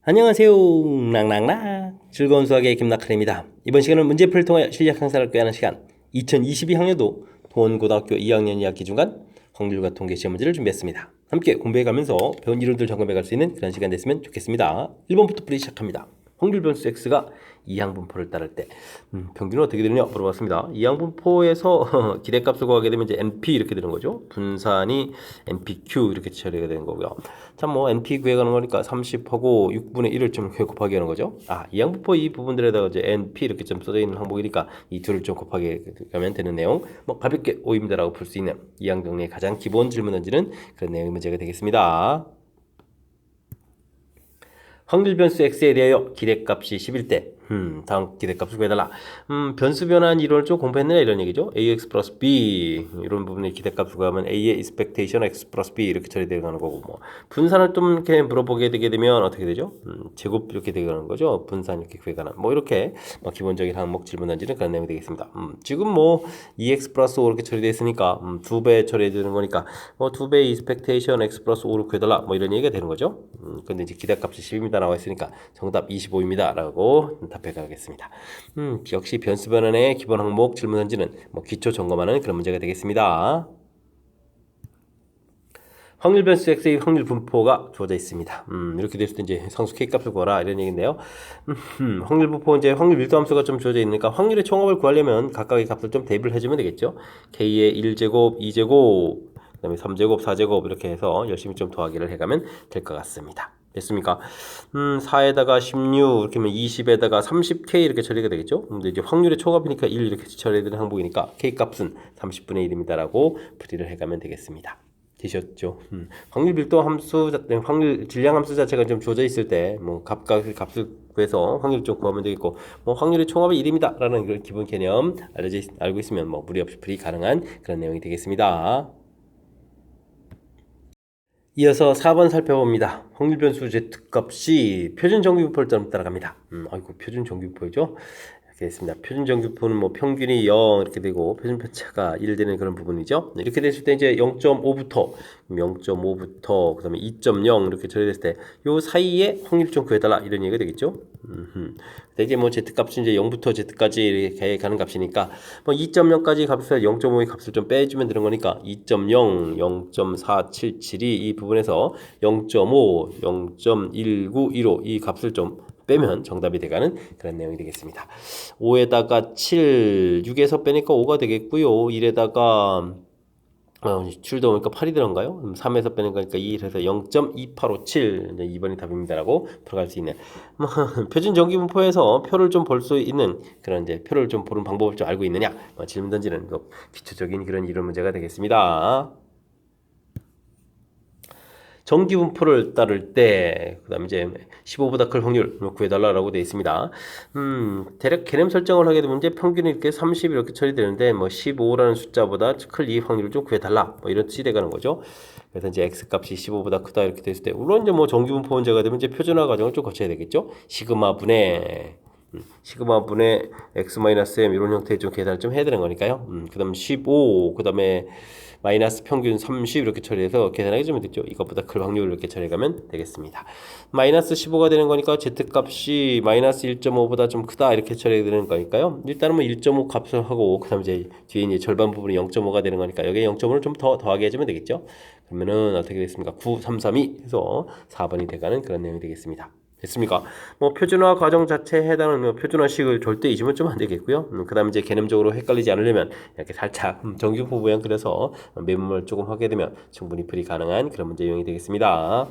안녕하세요. 낭낭락 즐거운 수학의 김낙한입니다. 이번 시간은 문제풀이를 통하여 실력 향상을 꾀하는 시간 2022학년도 동원고등학교 2학년 2학기 중간 확률과 통계 시험 문제를 준비했습니다. 함께 공부해가면서 배운 이론들 점검해갈 수 있는 그런 시간 됐으면 좋겠습니다. 1번부터 풀이 시작합니다. 확률 변수 x가 이항분포를 따를 때 평균은 어떻게 되느냐 물어봤습니다. 이항분포에서 기대값을 구하게 되면 이제 NP 이렇게 되는 거죠. 분산이 NPQ 이렇게 처리가 되는 거고요. 참 뭐 NP 구해가는 거니까 30하고 6분의 1을 좀 곱하기 하는 거죠. 이항분포 이 부분들에다가 이제 NP 이렇게 좀 써져 있는 항목이니까 이 둘을 좀 곱하기 하면 되는 내용. 뭐 가볍게 오입니다라고 풀 수 있는 이항 정리의 가장 기본 질문 던지는 그런 내용의 문제가 되겠습니다. 확률 변수 x에 대하여 기대값이 10일 때 다음 기대값을 구해달라. 변수 변환 이론을 좀 공부했느냐 이런 얘기죠. ax 플러스 b 이런 부분의 기대값을 구하면 a의 expectation x 플러스 b 이렇게 처리되어 가는 거고, 뭐 분산을 좀 이렇게 물어보게 되게 되면 어떻게 되죠? 제곱 이렇게 되게 가는 거죠. 분산 이렇게 구해가는 뭐 이렇게 뭐 기본적인 항목 질문 던지는 그런 내용이 되겠습니다. 지금 뭐 2x 플러스 5 이렇게 처리되어 있으니까 2배 처리되는 거니까 뭐 2배 expectation x 플러스 5를 구해달라 뭐 이런 얘기가 되는 거죠. 근데 이제 기대값이 10입니다 나와 있으니까 정답 25입니다 라고 답해 가겠습니다. 역시 변수 변환의 기본 항목 질문 던지는 뭐 기초 점검하는 그런 문제가 되겠습니다. 확률 변수 x의 확률 분포가 주어져 있습니다. 이렇게 됐을 때 이제 상수 k 값을 구하라 이런 얘기인데요. 확률 분포 이제 확률 밀도 함수가 좀 주어져 있으니까 확률의 총합을 구하려면 각각의 값을 좀 대입을 해주면 되겠죠. k의 1제곱, 2제곱, 그다음에 3제곱, 4제곱 이렇게 해서 열심히 좀 더하기를 해가면 될 것 같습니다. 됐습니까? 4에다가 16 이렇게 하면 20에다가 30k 이렇게 처리가 되겠죠. 근데 이제 확률의 총합이니까 1 이렇게 처리되는 항목이니까 k 값은 30분의 1입니다라고 풀이를 해가면 되겠습니다. 되셨죠? 확률 밀도 함수, 확률 질량 함수 자체가 좀 주어져 있을 때, 뭐 값을 구해서 확률 좀 구하면 되겠고, 뭐 확률의 총합이 1입니다라는 그런 기본 개념 알고 있으면 뭐 무리 없이 풀이 가능한 그런 내용이 되겠습니다. 이어서 4번 살펴봅니다. 확률 변수 z값이 표준 정규분포를 따라갑니다. 아이고 표준 정규분포죠. 이렇게 있습니다. 표준 정규분포는 뭐 평균이 0 이렇게 되고 표준 편차가 1 되는 그런 부분이죠. 이렇게 됐을 때 이제 0.5부터 그다음에 2.0 이렇게 처리됐을 때 요 사이에 확률 좀 구해달라 이런 얘기가 되겠죠. 근데 이제 뭐 z값이 이제 0부터 z까지 이렇게 가는 값이니까 뭐 2.0까지 값에서 0.5의 값을 좀 빼주면 되는 거니까 2.0, 0.477이 이 부분에서 0.5, 0.1915 이 값을 좀 빼면 정답이 돼가는 그런 내용이 되겠습니다. 5에다가 7, 6에서 빼니까 5가 되겠고요. 1에다가 7도 보니까 8이 들어간가요? 3에서 빼는 거니까 2, 그래서 0.2857 2번이 답입니다라고 들어갈 수 있는 표준 정기분포에서 표를 좀 볼 수 있는 그런 이제 표를 좀 보는 방법을 좀 알고 있느냐 질문 던지는 기초적인 그런 이론 문제가 되겠습니다. 정기분포를 따를 때 그다음에 이제 15보다 클 확률 구해달라고 되어 있습니다. 대략 개념 설정을 하게 되면 이제 평균이 이렇게 30 이렇게 처리되는데 뭐 15라는 숫자보다 클 이 확률을 좀 구해달라 뭐 이런 뜻이 돼가는 거죠. 그래서 이제 x 값이 15보다 크다 이렇게 됐을 때 물론 이제 뭐 정기분포 문제가 되면 이제 표준화 과정을 좀 거쳐야 되겠죠. 시그마 분의 x-m 이런 형태의 좀 계산을 좀 해야 되는 거니까요. 그 다음 15, 그 다음에 마이너스 평균 30 이렇게 처리해서 계산하게 좀 되죠. 이것보다 클 확률을 이렇게 처리하면 되겠습니다. 마이너스 15가 되는 거니까 z값이 마이너스 1.5보다 좀 크다 이렇게 처리해야 되는 거니까요. 일단은 뭐 1.5 값을 하고 그 다음 이제 뒤에 이제 절반 부분이 0.5가 되는 거니까 여기에 0.5를 좀 더 더하게 해주면 되겠죠. 그러면은 어떻게 되겠습니까? 9, 3, 3, 2 해서 4번이 돼가는 그런 내용이 되겠습니다. 됐습니까? 뭐 표준화 과정 자체에 해당하는 뭐 표준화식을 절대 잊으면 좀 안 되겠고요. 그다음 이제 개념적으로 헷갈리지 않으려면 이렇게 살짝 정규분포 모양 그려서 매분을 조금 하게 되면 충분히 풀이 가능한 그런 문제 유형이 되겠습니다.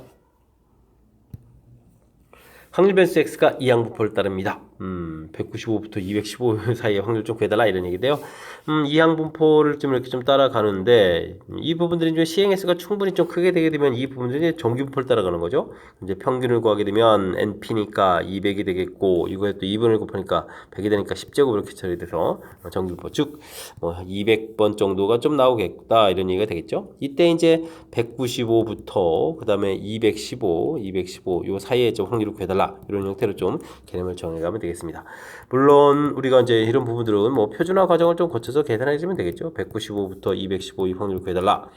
확률 변수 x가 이항분포를 따릅니다. 195부터 215 사이의 확률 좀 구해달라 이런 얘기인데요. 이항분포를 좀 이렇게 좀 따라가는데 이 부분들이 좀 시행횟수가 충분히 좀 크게 되게 되면 이 부분들이 정규분포를 따라가는 거죠. 이제 평균을 구하게 되면 np니까 200이 되겠고 이거에 또 2분을 곱하니까 100이 되니까 10제곱 이렇게 처리돼서 정규분포 즉 뭐 200번 정도가 좀 나오겠다 이런 얘기가 되겠죠. 이때 이제 195부터 그 다음에 215 요 사이에 좀 확률을 구해달라 이런 형태로 좀 개념을 정해가면 되겠습니다. 물론 우리가 이제 이런 부분들은 뭐 표준화 과정을 좀 거쳐서 계산해 주면 되겠죠. 195부터 215 이 확률을 구해달라.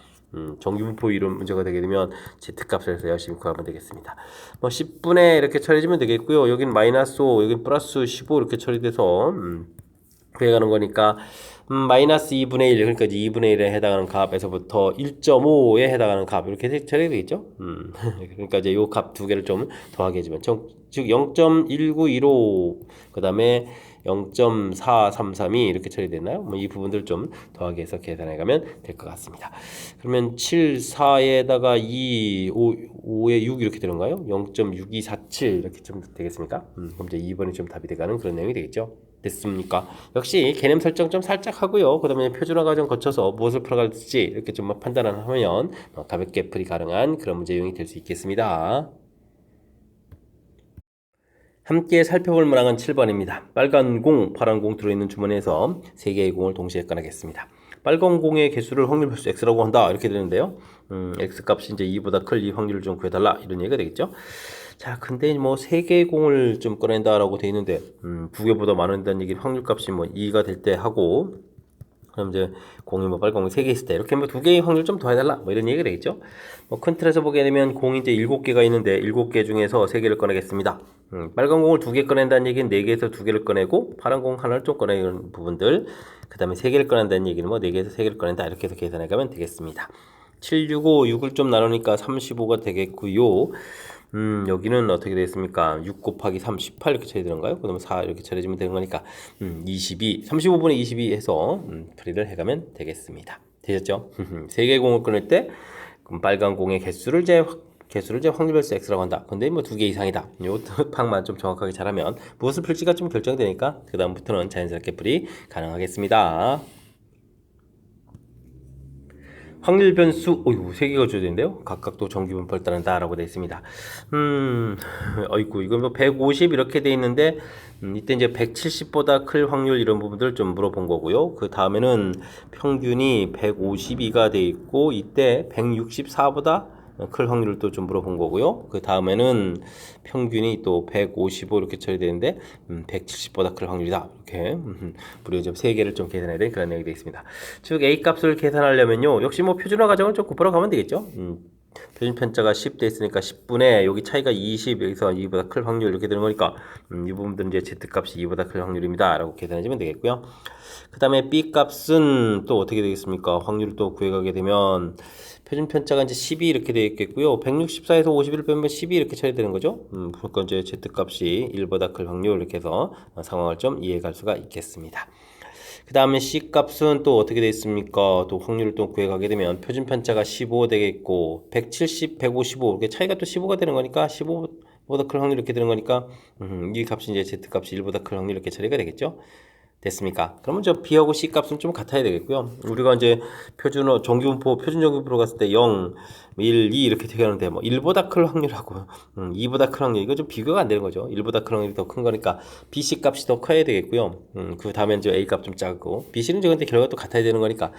정규분포 이론 문제가 되게 되면 Z값을 해서 열심히 구하면 되겠습니다. 뭐 10분의 이렇게 처리해주면 되겠고요. 여긴 마이너스 5, 여긴 플러스 15 이렇게 처리돼서 구해가는 거니까 마이너스 2분의 1 그러니까 이제 2분의 1에 해당하는 값에서부터 1.5에 해당하는 값 이렇게 처리가 되겠죠. 그러니까 이제 요 값 두 개를 좀 더하게 해주면 즉 0.1915 그 다음에 0.4332 이렇게 처리됐나요? 뭐 이 부분들 좀 더하기 해서 계산해 가면 될 것 같습니다. 그러면 7, 4에다가 2, 5에 6 이렇게 되는가요? 0.6247 이렇게 좀 되겠습니까? 그럼 이제 2번이 좀 답이 돼가는 그런 내용이 되겠죠. 됐습니까? 역시 개념 설정 좀 살짝 하고요. 그 다음에 표준화 과정 거쳐서 무엇을 풀어갈지 이렇게 좀 판단을 하면 가볍게 풀이 가능한 그런 문제 유형이 될 수 있겠습니다. 함께 살펴볼 만한 7번입니다. 빨간 공, 파란 공 들어있는 주머니에서 3개의 공을 동시에 꺼내겠습니다. 빨간 공의 개수를 확률별수 x라고 한다 이렇게 되는데요. x 값이 이제 2보다 클 이 확률을 좀 구해달라 이런 얘기가 되겠죠. 자, 근데 뭐 3개의 공을 좀 꺼낸다라고 돼 있는데 2개보다 많은다는 얘기는 확률 값이 뭐 2가 될 때 하고 그럼 이제 공이 뭐 빨간 공이 3개 있을 때 이렇게 뭐 2개의 확률 좀 더해달라 뭐 이런 얘기가 되겠죠. 뭐 큰 틀에서 보게 되면 공이 이제 7개가 있는데 7개 중에서 3개를 꺼내겠습니다. 빨간 공을 2개 꺼낸다는 얘기는 4개에서 2개를 꺼내고 파란 공 하나를 좀 꺼내는 부분들 그 다음에 3개를 꺼낸다는 얘기는 뭐 4개에서 3개를 꺼낸다 이렇게 해서 계산해 가면 되겠습니다. 7, 6, 5, 6을 좀 나누니까 35가 되겠고요. 여기는 어떻게 되겠습니까? 6 곱하기 3, 18 이렇게 처리되는가요? 그러면 4 이렇게 처리해주면 되는 거니까 22, 35분의 22 해서 풀이를 해가면 되겠습니다. 되셨죠? 3개의 공을 끊을 때 빨간 공의 개수를 이제 확률별수 x라고 한다. 근데 뭐 2개 이상이다. 요 파악만 좀 정확하게 잘하면 무엇을 풀지가 좀 결정되니까 그 다음부터는 자연스럽게 풀이 가능하겠습니다. 확률 변수, 어이구, 3개가 줘야 되는데요? 각각 또 정규분포를 따른다 라고 되어 있습니다. 어이구, 이건 뭐 150 이렇게 되어 있는데, 이때 이제 170보다 클 확률 이런 부분들을 좀 물어본 거고요. 그 다음에는 평균이 152가 되어 있고, 이때 164보다 클 확률을 또 좀 물어본 거고요. 그 다음에는 평균이 또 155 이렇게 처리되는데 170보다 클 확률이다. 이렇게 무려 좀 3개를 좀 계산해야 되는 그런 내용이 되어 있습니다. 즉 A 값을 계산하려면요. 역시 뭐 표준화 과정을 좀 곱하러 가면 되겠죠. 표준 편차가 10 돼 있으니까 10분의 여기 차이가 20 여기서 2보다 클 확률 이렇게 되는 거니까 이 부분들은 이제 Z 값이 2보다 클 확률입니다. 라고 계산해주면 되겠고요. 그 다음에 B 값은 또 어떻게 되겠습니까? 확률을 또 구해가게 되면 표준 편차가 이제 12 이렇게 되어 있겠고요. 164에서 51을 빼면 12 이렇게 처리되는 거죠. 그러니까 이제 Z 값이 1보다 클 확률 이렇게 해서 상황을 좀 이해해 갈 수가 있겠습니다. 그 다음에 C 값은 또 어떻게 되어 있습니까? 또 확률을 또 구해가게 되면 표준 편차가 15 되겠고 170, 155 이렇게 차이가 또 15가 되는 거니까 15보다 클 확률 이렇게 되는 거니까 이 값이 이제 Z 값이 1보다 클 확률 이렇게 처리가 되겠죠. 됐습니까? 그러면 저 B하고 C 값은 좀 같아야 되겠고요. 우리가 이제 표준 정규분포로 갔을 때 0, 1, 2 이렇게 되겠는데 뭐 1보다 클 확률하고 2보다 클 확률 이거 좀 비교가 안 되는 거죠. 1보다 클 확률이 더 큰 거니까 B, C 값이 더 커야 되겠고요. 그 다음에 이제 A 값 좀 작고 B, C는 근데 결과가 또 같아야 되는 거니까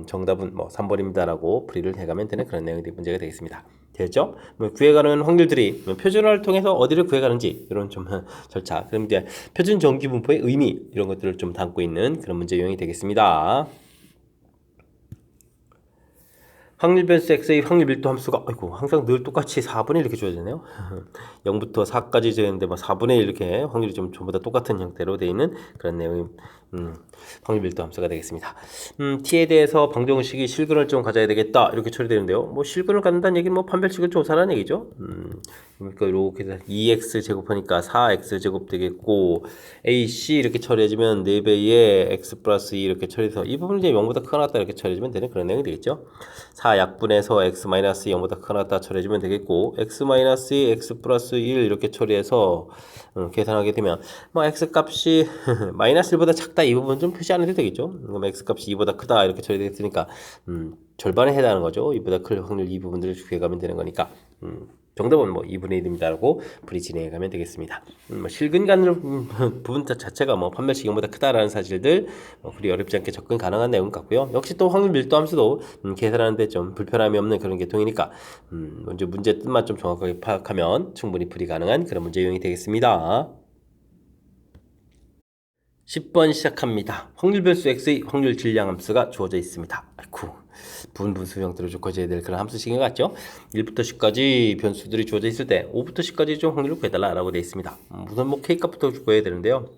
정답은 뭐 3번입니다라고 풀이를 해가면 되는 그런 내용이 문제가 되겠습니다. 됐죠? 뭐 구해가는 확률들이 표준화를 통해서 어디를 구해가는지 이런 좀 절차. 그럼 이제 표준 정규분포의 의미 이런 것들을 좀 담고 있는 그런 문제 유형이 되겠습니다. 확률 변수 x의 확률 밀도 함수가 아이고 항상 늘 똑같이 4분의 1 이렇게 줘야 되네요. 0부터 4까지 되는데 뭐 4분의 1 이렇게 확률이 좀 전부 다 똑같은 형태로 되어 있는 그런 내용이 확률 밀도 함수가 되겠습니다. t에 대해서 방정식이 실근을 좀 가져야 되겠다 이렇게 처리되는데요. 뭐 실근을 갖는다는 얘기는 뭐 판별식을 조사라는 얘기죠. 그러니까 이렇게 2x 제곱하니까 4x 제곱 되겠고 ac 이렇게 처리해주면 4배의 x 플러스 2 이렇게 처리해서 이 부분은 이제 0보다 크거나 같다 이렇게 처리해주면 되는 그런 내용이 되겠죠. 4 약분해서 x 마이너스 0보다 크거나 같다 처리해주면 되겠고 x 마이너스 2 x 플러스 1 이렇게 처리해서 계산하게 되면 뭐 x 값이 마이너스 1보다 작다 이 부분 좀 표시 안 해도 되겠죠. 그럼 x 값이 2보다 크다 이렇게 처리됐으니까 절반에 해당하는 거죠. 2보다 클 확률 이 부분들을 구해가면 되는 거니까 정답은 뭐 2분의 1입니다라고 풀이 진행해 가면 되겠습니다. 뭐 실근 가는 부분 자체가 뭐 판별식 0보다 크다라는 사실들 그리 어렵지 않게 접근 가능한 내용 같고요. 역시 또 확률 밀도 함수도 계산하는데 좀 불편함이 없는 그런 계통이니까 먼저 문제 뜻만 좀 정확하게 파악하면 충분히 풀이 가능한 그런 문제 유형이 되겠습니다. 10번 시작합니다. 확률 변수 x의 확률 질량 함수가 주어져 있습니다. 아이쿠. 분수 형태로 좀 고쳐야 될 그런 함수식인 것 같죠? 1부터 10까지 변수들이 주어져 있을 때 5부터 10까지 좀 확률을 구해달라고 되어 있습니다. 우선 뭐 K값부터 구해야 되는데요.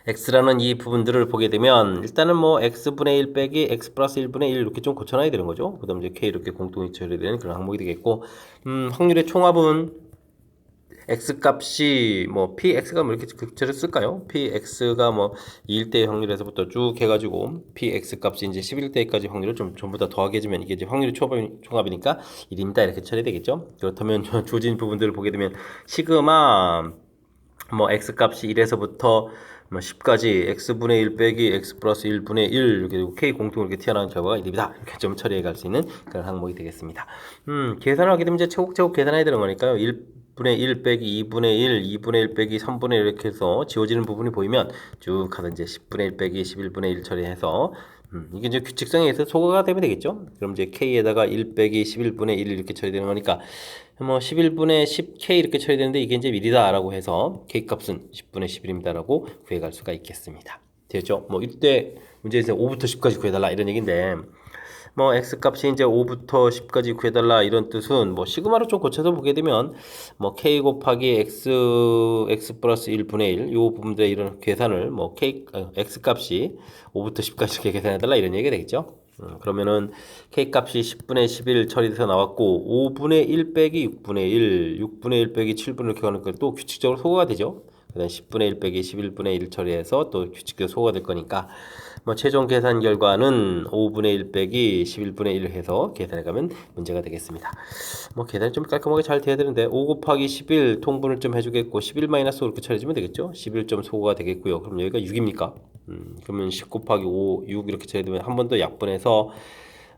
X라는 이 부분들을 보게 되면 일단은 뭐 X분의 1 빼기 X 플러스 1분의 1 이렇게 좀 고쳐놔야 되는 거죠. 그 다음 이제 K 이렇게 공통이 처리되는 되는 그런 항목이 되겠고, 확률의 총합은 X 값이 뭐 PX가 뭐 이렇게 극처를 쓸까요? PX가 뭐 2일 때 확률에서부터 쭉 해가지고 PX 값이 이제 11대까지 확률을 좀 전부 다 더하게 해주면 이게 이제 확률의 총합이니까 1입니다. 이렇게 처리되겠죠. 그렇다면 주어진 부분들을 보게 되면 시그마 뭐 X 값이 1에서부터 뭐 10까지 X분의 1 빼기 X 플러스 1분의 1 이렇게 되고 K 공통으로 이렇게 튀어나오는 결과가 1입니다. 이렇게 좀 처리해 갈 수 있는 그런 항목이 되겠습니다. 계산을 하게 되면 이제 차곡차곡 계산해야 되는 거니까요. 1분의 1 빼기 2분의 1, 2분의 1 빼기 3분의 1 이렇게 해서 지워지는 부분이 보이면 쭉 가서 이제 10분의 1 빼기 11분의 1 처리해서 이게 이제 규칙성에 의해서 소거가 되면 되겠죠. 그럼 이제 K에다가 1 빼기 11분의 1 이렇게 처리되는 거니까 뭐 11분의 10K 이렇게 처리되는데 이게 이제 1이다 라고 해서 K 값은 10분의 11입니다 라고 구해갈 수가 있겠습니다. 되죠? 뭐 이때 문제에서 5부터 10까지 구해달라 이런 얘기인데 뭐 X 값이 이제 5부터 10까지 구해달라 이런 뜻은 뭐 시그마로 좀 고쳐서 보게 되면 뭐 K 곱하기 X 플러스 1분의 1 요 부분들의 이런 계산을 뭐 X 값이 5부터 10까지 이렇게 계산해달라 이런 얘기가 되겠죠. 그러면은 K 값이 10분의 11 처리돼서 나왔고 5분의 1 빼기 6분의 1, 6분의 1 빼기 7분을 이렇게 하는 걸 또 규칙적으로 소거가 되죠. 그다음 10분의 1 빼기 11분의 1 처리해서 또 규칙적으로 소거가 될 거니까 뭐 최종 계산 결과는 5분의 1 빼기 11분의 1 해서 계산해 가면 문제가 되겠습니다. 뭐 계산이 좀 깔끔하게 잘 돼야 되는데 5 곱하기 11 통분을 좀 해주겠고 11 마이너스 이렇게 처리해주면 되겠죠. 11점 소거가 되겠고요. 그럼 여기가 6입니까? 그러면 10 곱하기 5, 6 이렇게 처리되면 한 번 더 약분해서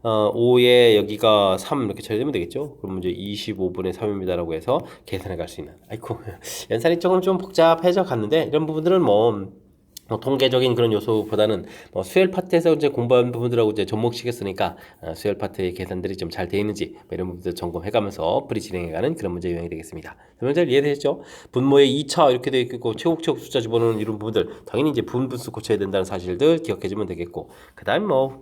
5에 여기가 3 이렇게 처리되면 되겠죠. 그럼 이제 25분의 3입니다라고 해서 계산해 갈 수 있는. 아이고 연산이 조금 좀 복잡해져 갔는데 이런 부분들은 뭐 통계적인 그런 요소보다는 뭐 수열 파트에서 이제 공부한 부분들하고 이제 접목시켰으니까 수열 파트의 계산들이 좀 잘 돼 있는지 뭐 이런 부분들 점검해가면서 풀이 진행해가는 그런 문제 유형이 되겠습니다. 설명 잘 이해되셨죠? 분모의 2차 이렇게 되어 있고 최고치역 숫자 집어넣는 이런 부분들 당연히 이제 분수 고쳐야 된다는 사실들 기억해주면 되겠고 그다음 뭐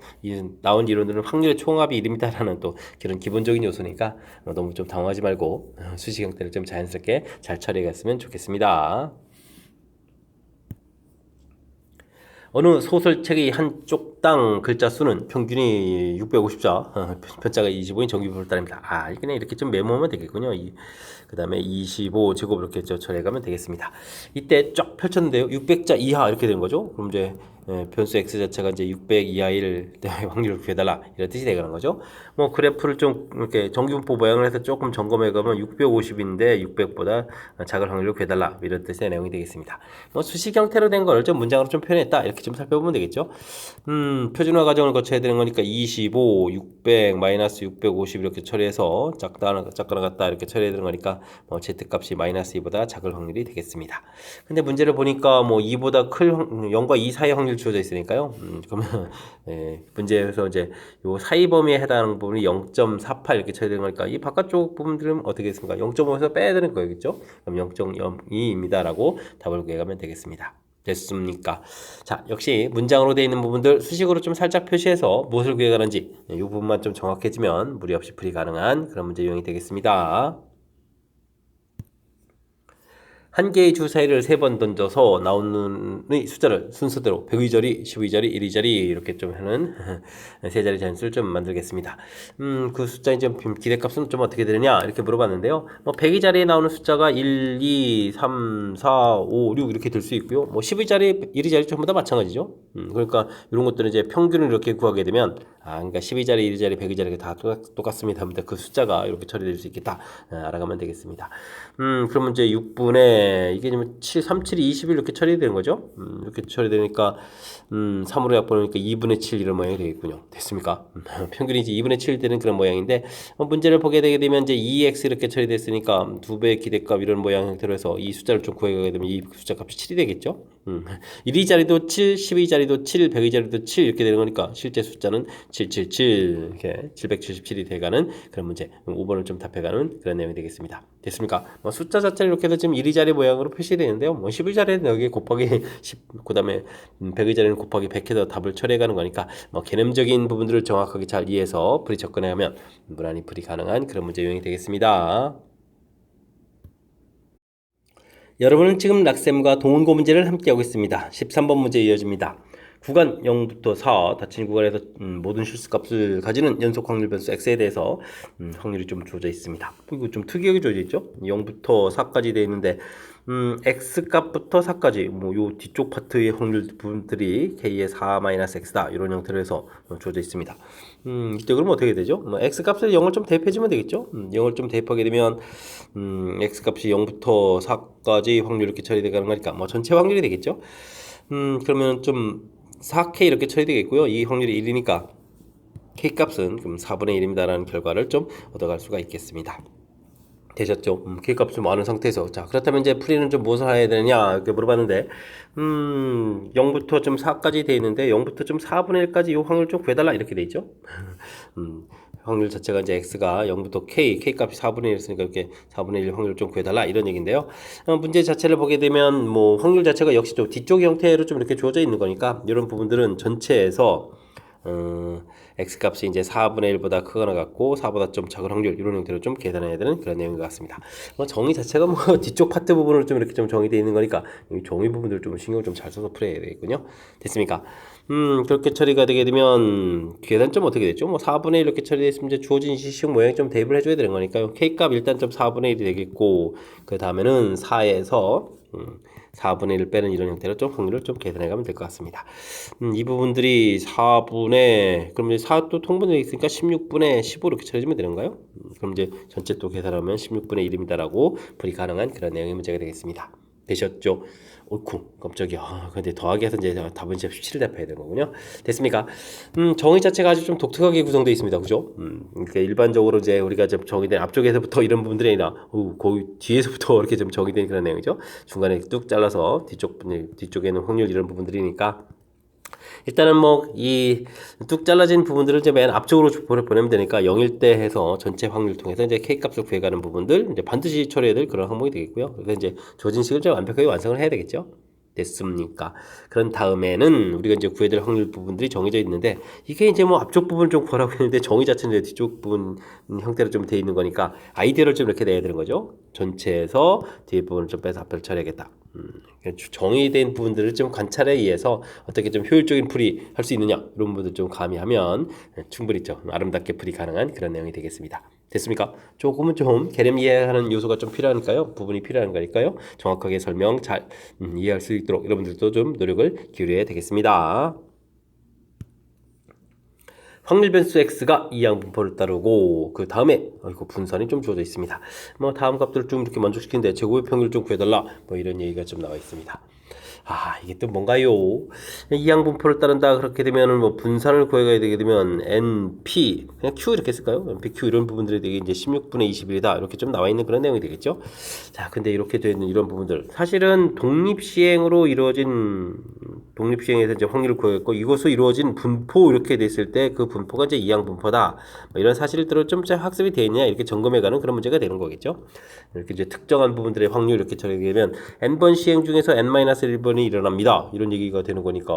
나온 이론들은 확률의 총합이 1입니다라는 또 그런 기본적인 요소니까 너무 좀 당황하지 말고 수식 형태를 좀 자연스럽게 잘 처리해갔으면 좋겠습니다. 어느 소설책의 한쪽당 글자 수는 평균이 650자, 편자가 25인 정규부를 따릅니다. 그냥 이렇게 좀 메모하면 되겠군요. 그 다음에 25제곱 이렇게 처리해가면 되겠습니다. 이때 쫙 펼쳤는데요. 600자 이하 이렇게 되는 거죠. 그럼 이제 변수 x 자체가 이제 600 이하일 때 확률을 구해달라 이런 뜻이 되는 거죠. 뭐 그래프를 좀 이렇게 정규분포 모양을 해서 조금 점검해 가면 650인데 600보다 작은 확률을 구해달라 이런 뜻의 내용이 되겠습니다. 뭐 수식 형태로 된 걸 좀 문장으로 좀 표현했다 이렇게 좀 살펴보면 되겠죠. 표준화 과정을 거쳐야 되는 거니까 25, 600, 마이너스 650 이렇게 처리해서 작거나 같다 이렇게 처리해야 되는 거니까 뭐 z값이 마이너스 2보다 작을 확률이 되겠습니다. 근데 문제를 보니까 뭐 2보다 클 0과 2 사이 확률 주어져 있으니까요. 그러면 문제에서 이제 요 사이 범위에 해당하는 부분이 0.48 이렇게 처리되는 거니까 이 바깥쪽 부분들은 어떻게 했습니까? 0.5에서 빼야 되는 거겠죠? 그럼 0.02입니다라고 답을 구해가면 되겠습니다. 됐습니까? 자, 역시 문장으로 되어 있는 부분들 수식으로 좀 살짝 표시해서 무엇을 구해가는지 이 부분만 좀 정확해지면 무리 없이 풀이 가능한 그런 문제 유형이 되겠습니다. 한 개의 주 사이를 3번 던져서 나오는 숫자를 순서대로 102자리, 12자리, 102자리 이렇게 좀 하는 세 자리 잔수를 좀 만들겠습니다. 그 숫자의 좀 기대값은 좀 어떻게 되느냐 이렇게 물어봤는데요. 뭐 102자리에 나오는 숫자가 1, 2, 3, 4, 5, 6 이렇게 될 수 있고요. 뭐 12자리, 102자리 전부 다 마찬가지죠. 그러니까 이런 것들은 이제 평균을 이렇게 구하게 되면 그러니까 12자리, 1자리, 102자리가 다 똑같습니다. 그 숫자가 이렇게 처리될 수 있겠다 알아가면 되겠습니다. 그러면 이제 6분의 이게 3, 7이 21 이렇게 처리되는 거죠. 이렇게 처리되니까 3으로 약분하니까 2분의 7 이런 모양이 되겠군요. 됐습니까? 평균이 이제 2분의 7 되는 그런 모양인데 문제를 보게 되게 되면 이제 2x 이렇게 처리됐으니까 2배의 기대값 이런 모양 형태로 해서 이 숫자를 좀 구해가게 되면 이 숫자 값이 7이 되겠죠. 1위 자리도 7, 10위 자리도 7, 100위 자리도 7 이렇게 되는 거니까 실제 숫자는 777 이렇게 777이 돼가는 그런 문제. 5번을 좀 답해가는 그런 내용이 되겠습니다. 됐습니까? 뭐 숫자 자체를 이렇게 해서 지금 1위 자리 모양으로 표시되는데요. 뭐 10위 자리는 여기 곱하기 10, 그다음에 100위 자리는 곱하기 100 해서 답을 처리해가는 거니까 뭐 개념적인 부분들을 정확하게 잘 이해해서 풀이 접근하면 무난히 풀이 가능한 그런 문제 유형이 되겠습니다. 여러분은 지금 락셈과 동원고 문제를 함께하고 있습니다. 13번 문제 이어집니다. 구간 0부터 4 닫힌 구간에서 모든 실수값을 가지는 연속 확률 변수 x에 대해서 확률이 좀 주어져 있습니다. 이거 좀 특이하게 주어져 있죠. 0부터 4까지 되어 있는데 x 값부터 4까지 뭐 요 뒤쪽 파트의 확률 부분들이 k의 4-x다 이런 형태로 해서 주어져 있습니다. 이때 그러면 어떻게 되죠? 뭐 x 값을 0을 좀 대입해주면 되겠죠. 0을 좀 대입하게 되면 x 값이 0부터 4까지 확률 이렇게 처리되는 거니까 뭐 전체 확률이 되겠죠. 그러면 좀 4k 이렇게 처리되겠고요. 이 확률이 1이니까 k 값은 그럼 4분의 1입니다라는 결과를 좀 얻어갈 수가 있겠습니다. 되셨죠? k 값을 많은 상태에서 자 그렇다면 이제 풀이는 좀 무엇을 해야 되느냐 이렇게 물어봤는데 0부터 좀 4까지 돼 있는데 0부터 좀 4분의 1까지 이 확률 좀 구해달라 이렇게 돼 있죠. 확률 자체가 이제 x가 0부터 k 값이 4분의 1 있으니까 이렇게 4분의 1 확률 좀 구해달라 이런 얘기인데요. 문제 자체를 보게 되면 뭐 확률 자체가 역시 좀 뒤쪽 형태로 좀 이렇게 주어져 있는 거니까 이런 부분들은 전체에서 x값이 이제 4분의 1보다 크거나 같고 4보다 좀 작은 확률 이런 형태로 좀 계산해야 되는 그런 내용인 것 같습니다. 뭐 정의 자체가 뭐 뒤쪽 파트 부분으로 좀 이렇게 좀 정의되어 있는 거니까 이 정의 부분들 좀 신경을 좀 잘 써서 풀어야 되겠군요. 됐습니까? 그렇게 처리가 되게 되면 계산 좀 어떻게 됐죠? 뭐 4분의 1 이렇게 처리됐으면 이제 주어진 시식 모양이 좀 대입을 해줘야 되는 거니까요. k값 일단 좀 4분의 1이 되겠고 그 다음에는 4에서 4분의 1 빼는 이런 형태로 좀 확률을 좀 계산해 가면 될 것 같습니다. 이 부분들이 4분의 그럼 이제 4또 통분되어 있으니까 16분의 15 이렇게 처리해주면 되는가요? 그럼 이제 전체 또 계산하면 16분의 1입니다라고 풀이 가능한 그런 내용의 문제가 되겠습니다. 되셨죠? 옳고 깜짝이야. 근데 더하기 해서 이제 답은 17을 답해야 되는 거군요. 됐습니까? 정의 자체가 아주 좀 독특하게 구성되어 있습니다. 그죠? 그러니까 일반적으로 이제 우리가 좀 정의된 앞쪽에서부터 이런 부분들이 아니라 거의 뒤에서부터 이렇게 좀 정의된 그런 내용이죠. 중간에 뚝 잘라서 뒤쪽에는 확률 이런 부분들이니까 일단은 뭐 이 뚝 잘라진 부분들을 이제 맨 앞쪽으로 보내면 되니까 0일 때 해서 전체 확률 통해서 이제 k 값을 구해가는 부분들 이제 반드시 처리해야 될 그런 항목이 되겠고요. 그래서 이제 조진 식을 좀 완벽하게 완성을 해야 되겠죠. 됐습니까? 그런 다음에는 우리가 이제 구해야 될 확률 부분들이 정해져 있는데 이게 이제 뭐 앞쪽 부분 좀 구하라고 했는데 정의 자체는 이제 뒤쪽 부분 형태로 좀 돼 있는 거니까 아이디어를 좀 이렇게 내야 되는 거죠. 전체에서 뒤에 부분을 좀 빼서 앞을 처리하겠다. 정의된 부분들을 좀 관찰에 의해서 어떻게 좀 효율적인 풀이 할 수 있느냐 이런 부분들 좀 가미하면 충분히 좀 아름답게 풀이 가능한 그런 내용이 되겠습니다. 됐습니까? 조금은 좀 개념 이해하는 요소가 좀 필요하니까요. 부분이 필요한 거니까요. 정확하게 설명 잘 이해할 수 있도록 여러분들도 좀 노력을 기울여야 되겠습니다. 확률 변수 x가 이항 분포를 따르고 그 다음에 분산이 좀 주어져 있습니다. 뭐 다음 값들을 좀 이렇게 만족시키는데 제곱의 평균을 좀 구해달라 뭐 이런 얘기가 좀 나와 있습니다. 이게 또 뭔가요? 이항 분포를 따른다 그렇게 되면은 뭐 분산을 구해가야 되게 되면 NP 그냥 Q 이렇게 쓸까요? NP Q 이런 부분들이 되게 이제 16분의 21이다 이렇게 좀 나와 있는 그런 내용이 되겠죠. 자, 근데 이렇게 되어 있는 이런 부분들 사실은 독립시행으로 이루어진 독립시행에서 이제 확률을 구했고 이것으로 이루어진 분포 이렇게 됐을 때 그 분포가 이제 이항 분포다 뭐 이런 사실들을 좀 학습이 되어 있냐 이렇게 점검해가는 그런 문제가 되는 거겠죠. 이렇게 이제 특정한 부분들의 확률 이렇게 처리되면 n번 시행 중에서 n-1번 일어납니다. 이런 얘기가 되는 거니까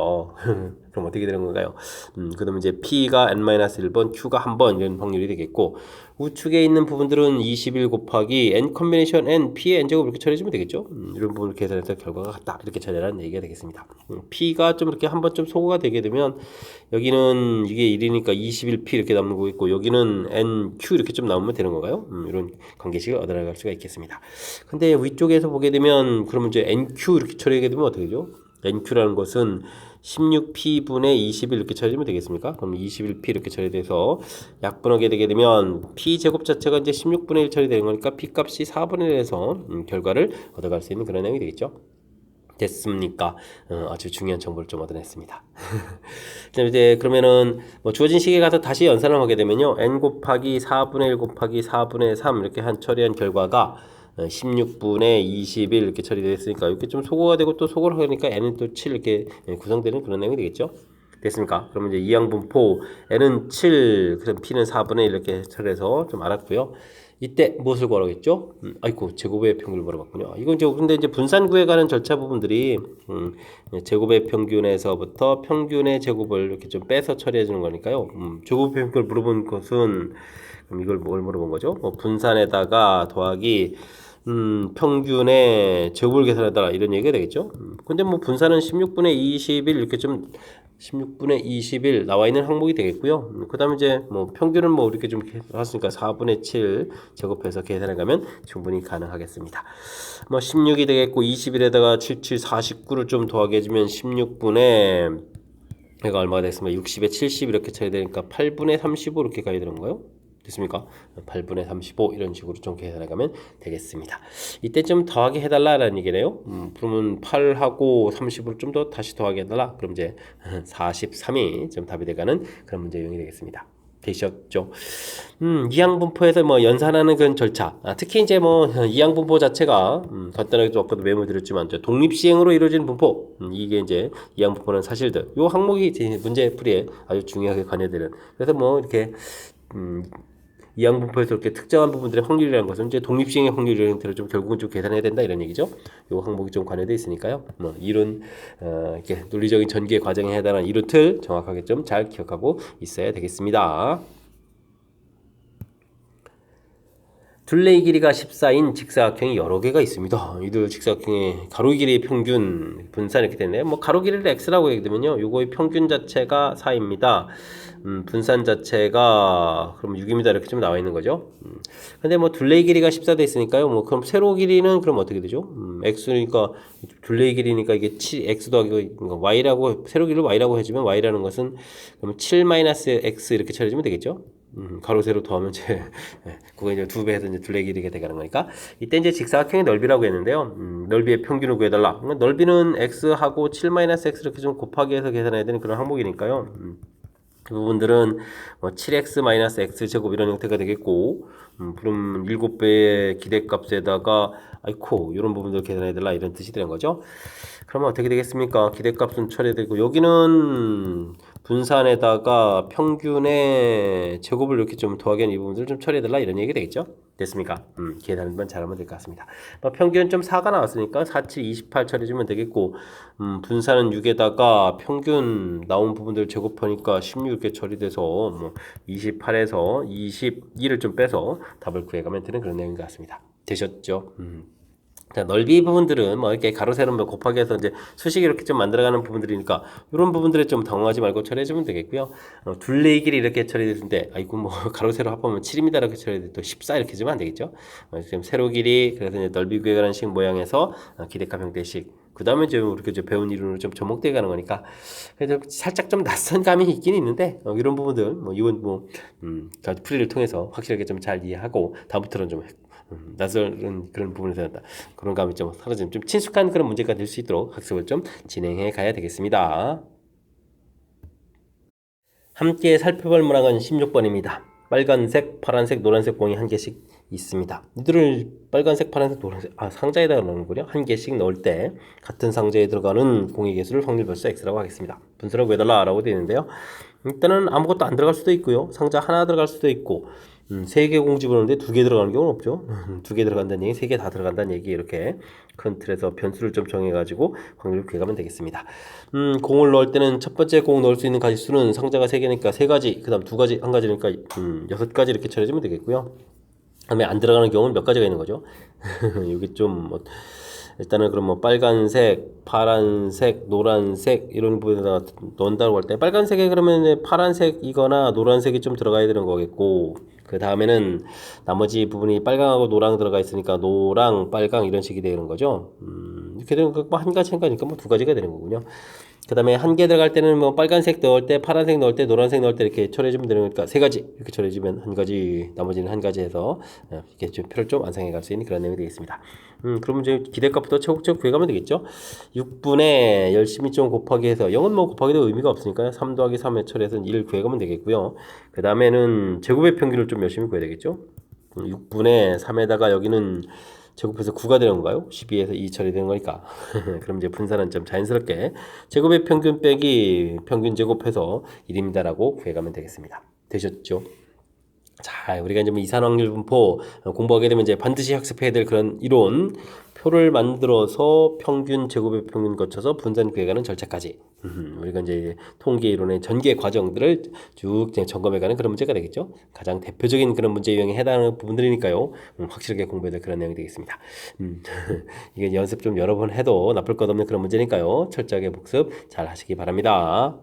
그럼 어떻게 되는 건가요? 그러면 이제 P가 n-1번, Q가 한 번 이런 확률이 되겠고 우측에 있는 부분들은 21 곱하기 n 컨비네이션 n, P의 n제곱 이렇게 처리해주면 되겠죠? 이런 부분을 계산해서 결과가 같다 이렇게 처리하는 얘기가 되겠습니다. P가 좀 이렇게 한 번 좀 소거가 되게 되면 여기는 이게 1이니까 21P 이렇게 남는 거 있고 여기는 NQ 이렇게 좀 나오면 되는 건가요? 이런 관계식을 얻어나갈 수가 있겠습니다. 근데 위쪽에서 보게 되면 그러면 이제 NQ 이렇게 처리하게 되면 어떻게 되죠? NQ라는 것은 16P분의 21 이렇게 처리하면 되겠습니까? 그럼 21P 이렇게 처리돼서 약분하게 되게 되면 P제곱 자체가 이제 16분의 1 처리되는 거니까 P값이 4분의 1에서 결과를 얻어갈 수 있는 그런 내용이 되겠죠. 됐습니까? 아주 중요한 정보를 좀 얻어냈습니다. 이제 그러면은 뭐 주어진 시기에 가서 다시 연산을 하게 되면요. n 곱하기 4분의 1 곱하기 4분의 3 이렇게 처리한 결과가 16분의 21 이렇게 처리되어 있으니까 이렇게 좀 소거가 되고 또 소거를 하니까 n은 또 7 이렇게 구성되는 그런 내용이 되겠죠. 됐습니까? 그러면 이제 이항분포 n은 7, 그럼 p는 4분의 1 이렇게 처리해서 좀 알았고요. 이때 무엇을 구하라겠죠? 아이고 제곱의 평균을 물어봤군요. 이건 이제 근데 이제 분산 구해가는 절차 부분들이 제곱의 평균에서부터 평균의 제곱을 이렇게 좀 빼서 처리해 주는 거니까요. 제곱의 평균을 물어본 것은 그럼 이걸 뭘 물어본 거죠? 뭐 분산에다가 더하기 평균의 제곱을 계산해달라 이런 얘기가 되겠죠. 근데 뭐 분산은 16분의 21 이렇게 좀 16분의 21 나와 있는 항목이 되겠고요. 그 다음에 이제 뭐 평균은 뭐 이렇게 좀 했으니까 4분의 7 제곱해서 계산해 가면 충분히 가능하겠습니다. 뭐 16이 되겠고 21에다가 77, 49를 좀 더하게 해주면 16분의 얘가 얼마가 됐습니까? 60에 70 이렇게 차야 되니까 8분의 35 이렇게 가야 되는 거예요. 됐습니까? 8분의 35 이런 식으로 좀 계산해 가면 되겠습니다. 이때 좀 더하게 해달라라는 얘기네요. 그러면 8하고 30을 좀 더 다시 더하게 해달라. 그럼 이제 43이 좀 답이 돼가는 그런 문제 유형이 되겠습니다. 되셨죠? 이항분포에서 뭐 연산하는 그런 절차. 특히 이제 뭐 이항분포 자체가 간단하게 좀 아까도 메모드렸지만 독립시행으로 이루어지는 분포. 이게 이제 이항분포는 사실들. 요 항목이 이제 문제 풀이에 아주 중요하게 관여되는. 그래서 뭐 이렇게 이항분포에서 이렇게 특정한 부분들의 확률이라는 것은 이제 독립시행의 확률이라는 형태로 좀 결국은 좀 계산해야 된다 이런 얘기죠. 요 항목이 좀 관여되어 있으니까요. 뭐 이론 이렇게 논리적인 전개 과정에 해당하는 이론 틀 정확하게 좀 잘 기억하고 있어야 되겠습니다. 둘레의 길이가 14인 직사각형이 여러 개가 있습니다. 이들 직사각형의 가로 길이의 평균 분산 이렇게 되네요. 뭐 가로 길이를 x라고 얘기 되면요. 요거의 평균 자체가 4입니다. 분산 자체가 그럼 6입니다. 이렇게 좀 나와 있는 거죠. 근데 뭐 둘레의 길이가 14 돼 있으니까요. 뭐 그럼 세로 길이는 그럼 어떻게 되죠? x니까 둘레의 길이니까 이게 7 x 더하기 y라고 세로 길이를 y라고 해주면 y라는 것은 그럼 7 마이너스 x 이렇게 처리해주면 되겠죠? 가로 세로 더하면 이제 그거 이제 2배 해서 이제 둘레 길이가 되가는 거니까 이때 이제 직사각형의 넓이라고 했는데요. 넓이의 평균을 구해달라. 그러니까 넓이는 x하고 7-x 이렇게 좀 곱하기 해서 계산해야 되는 그런 항목이니까요. 그 부분들은 뭐 7x-x 제곱 이런 형태가 되겠고 그럼 7배의 기대값에다가 아이코 이런 부분들 계산해야 되라 이런 뜻이 되는 거죠. 그러면 어떻게 되겠습니까? 기대값은 처리되고 여기는 분산에다가 평균의 제곱을 이렇게 좀 더하게 하는 이 부분들을 좀 처리해달라 이런 얘기 되겠죠? 됐습니까? 계산만 잘하면 될 것 같습니다. 평균은 좀 4가 나왔으니까 4, 7, 28 처리해주면 되겠고 분산은 6에다가 평균 나온 부분들 제곱하니까 16 이렇게 처리돼서 뭐 28에서 22를 좀 빼서 답을 구해가면 되는 그런 내용인 것 같습니다. 되셨죠? 자, 넓이 부분들은 뭐 이렇게 가로 세로 곱하기 해서 이제 수식이 이렇게 좀 만들어가는 부분들이니까 이런 부분들에 좀 당황하지 말고 처리해주면 되겠고요. 둘레의 길이 이렇게 처리됐는데 아이고 뭐 가로 세로 합하면 7입니다 이렇게 처리돼 또 14 이렇게 주면 안 되겠죠. 지금 세로 길이 그래서 이제 넓이 구해가는 식 모양에서 기대값 형태식 그 다음에 이제 우리가 이제 배운 이론으로 좀 접목되어 가는 거니까 그래도 살짝 좀 낯선 감이 있긴 있는데 이런 부분들 뭐 이건 뭐 풀이를 통해서 확실하게 좀 잘 이해하고 다음부터는 좀 낯설은 그런 부분에서 그런 감이 좀 사라지는 좀 친숙한 그런 문제가 될 수 있도록 학습을 좀 진행해 가야 되겠습니다. 함께 살펴볼 문항은 16번입니다. 빨간색, 파란색, 노란색 공이 한 개씩 있습니다. 이들을 빨간색, 파란색, 노란색 상자에다가 넣는군요. 한 개씩 넣을 때 같은 상자에 들어가는 공의 개수를 확률별수 x라고 하겠습니다. 분수를 구해달라 라고 되어 있는데요. 일단은 아무것도 안 들어갈 수도 있고요. 상자 하나 들어갈 수도 있고 3개 공 집어넣는데 2개 들어가는 경우는 없죠. 2개 들어간다는 얘기, 3개 다 들어간다는 얘기 이렇게 큰 틀에서 변수를 좀 정해가지고 확률을 구해가면 되겠습니다. 공을 넣을 때는 첫 번째 공 넣을 수 있는 가지수는 상자가 3개니까 3가지, 그 다음 2가지, 1가지니까 6가지 이렇게 처리해주면 되겠고요. 그다음에 안 들어가는 경우는 몇 가지가 있는 거죠. 여기 좀 일단은 그럼 뭐 빨간색, 파란색, 노란색 이런 부분에다가 넣는다고 할 때 빨간색에 그러면 파란색이거나 노란색이 좀 들어가야 되는 거겠고 그 다음에는 나머지 부분이 빨강하고 노랑 들어가 있으니까 노랑, 빨강 이런 식이 되는 거죠. 이렇게 되면 한 가지니까 뭐 2가지가 되는 거군요. 그 다음에 한 개 들어갈 때는 뭐 빨간색 넣을 때, 파란색 넣을 때, 노란색 넣을 때 이렇게 처리해주면 되는 거니까 3가지 이렇게 처리해주면 한 가지, 나머지는 한 가지 해서 이렇게 좀 표를 좀 완성해 갈 수 있는 그런 내용이 되겠습니다. 그러면 이제 기대값부터 차곡차곡 구해가면 되겠죠. 6분에 열심히 좀 곱하기 해서 0은 뭐 곱하기도 의미가 없으니까요. 3 더하기 3에 처리해서 1을 구해가면 되겠고요. 그 다음에는 제곱의 평균을 좀 열심히 구해야 되겠죠. 6분의 3에다가 여기는 제곱해서 9가 되는 건가요? 12에서 2 처리되는 거니까. 그럼 이제 분산은 좀 자연스럽게 제곱의 평균 빼기 평균 제곱해서 1입니다라고 구해가면 되겠습니다. 되셨죠? 자, 우리가 이제 뭐 이산확률 분포 공부하게 되면 이제 반드시 학습해야 될 그런 이론 표를 만들어서 평균 제곱의 평균 거쳐서 분산 구해가는 절차까지 우리가 이제 통계 이론의 전개 과정들을 쭉 점검해가는 그런 문제가 되겠죠. 가장 대표적인 그런 문제 유형에 해당하는 부분들이니까요. 확실하게 공부해야 될 그런 내용이 되겠습니다. 이게 연습 좀 여러 번 해도 나쁠 것 없는 그런 문제니까요. 철저하게 복습 잘 하시기 바랍니다.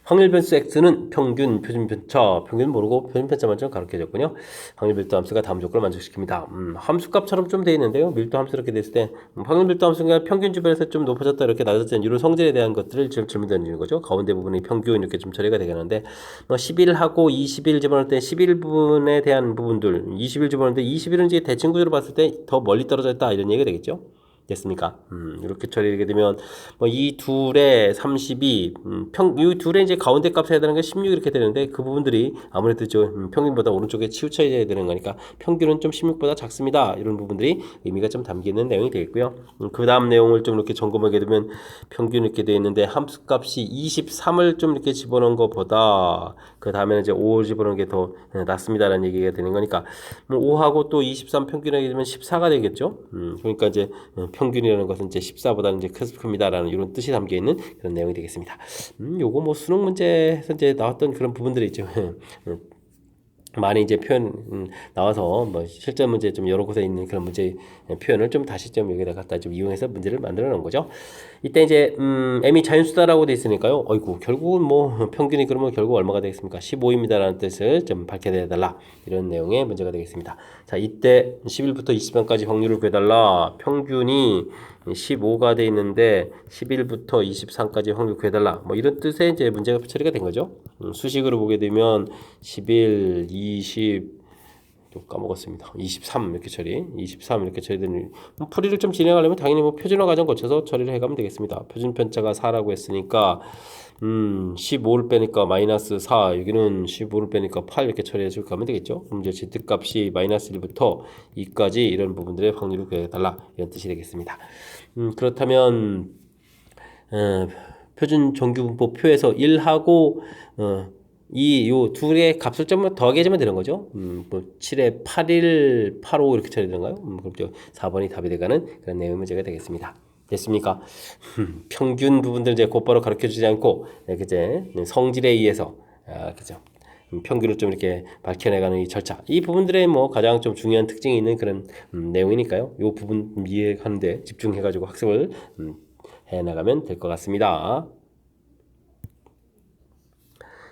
확률 변수 x는 평균, 표준 편차, 평균 모르고 표준 편차만 좀 가르쳐줬군요. 확률 밀도 함수가 다음 조건을 만족시킵니다. 함수값처럼 좀 돼 있는데요. 밀도 함수 이렇게 됐을 때 확률 밀도 함수가 평균 주변에서 좀 높아졌다 이렇게 낮아졌다 이런 성질에 대한 것들을 지금 질문 던지는 거죠. 가운데 부분이 평균 이렇게 좀 처리가 되겠는데 11하고 21 집어넣을 때 11부분에 대한 부분들 20일 집어넣는데 20일은 이제 대칭 구조로 봤을 때 더 멀리 떨어져 있다 이런 얘기가 되겠죠. 됐습니까? 이렇게 처리하게 되면 뭐 이 둘의 32, 이 둘의 이제 가운데 값 해야 되는 게 16 이렇게 되는데 그 부분들이 아무래도 저 평균보다 오른쪽에 치우쳐야 되는 거니까 평균은 좀 16보다 작습니다. 이런 부분들이 의미가 좀 담기는 내용이 되겠고요. 그 다음 내용을 좀 이렇게 점검하게 되면 평균 이렇게 되어 있는데 함수값이 23을 좀 이렇게 집어넣은 것보다 그 다음에는 이제 5를 집어넣은 게 더 낫습니다라는 얘기가 되는 거니까 5하고 또 23 평균하게 되면 14가 되겠죠. 그러니까 이제 평균이라는 것은 이제 14보다는 이제 크습니다라는 이런 뜻이 담겨 있는 그런 내용이 되겠습니다. 요거 뭐 수능 문제에서 이제 나왔던 그런 부분들이 있죠. 많이 이제 표현 나와서 뭐 실전 문제 좀 여러 곳에 있는 그런 문제 표현을 좀 다시 좀 여기다 갖다 좀 이용해서 문제를 만들어 놓은 거죠. 이때 이제 m이 자연수다라고 돼 있으니까요. 어이구 결국은 뭐 평균이 그러면 결국 얼마가 되겠습니까? 15입니다라는 뜻을 좀 밝혀내달라 이런 내용의 문제가 되겠습니다. 자 이때 11부터 20번까지 확률을 구해달라. 평균이 15가 돼 있는데 11부터 23까지 확률 구해달라. 뭐 이런 뜻의 이제 문제가 처리가 된 거죠. 수식으로 보게 되면 11, 20 또 까먹었습니다. 23 이렇게 처리, 23 이렇게 처리되는 풀이를 좀 진행하려면 당연히 뭐 표준화 과정 거쳐서 처리를 해가면 되겠습니다. 표준 편차가 4라고 했으니까 15를 빼니까 마이너스 4 여기는 15를 빼니까 8 이렇게 처리해 줄 가면 되겠죠. 그럼 이제 z값이 마이너스 1부터 2까지 이런 부분들의 확률을 구해달라 이런 뜻이 되겠습니다. 그렇다면 표준 정규분포 표에서 1하고 요 둘의 값을 좀 더하게해주면 되는 거죠. 뭐 7에 8일, 85 이렇게 처리되는가요? 그럼 4번이 답이 돼가는 그런 내용의 문제가 되겠습니다. 됐습니까? 평균 부분들 이제 곧바로 가르쳐주지 않고 이제 성질에 의해서 그죠? 평균을 좀 이렇게 밝혀내가는 이 절차, 이 부분들의 뭐 가장 좀 중요한 특징이 있는 그런 내용이니까요. 이 부분 이해하는데 집중해가지고 학습을 해나가면 될 것 같습니다.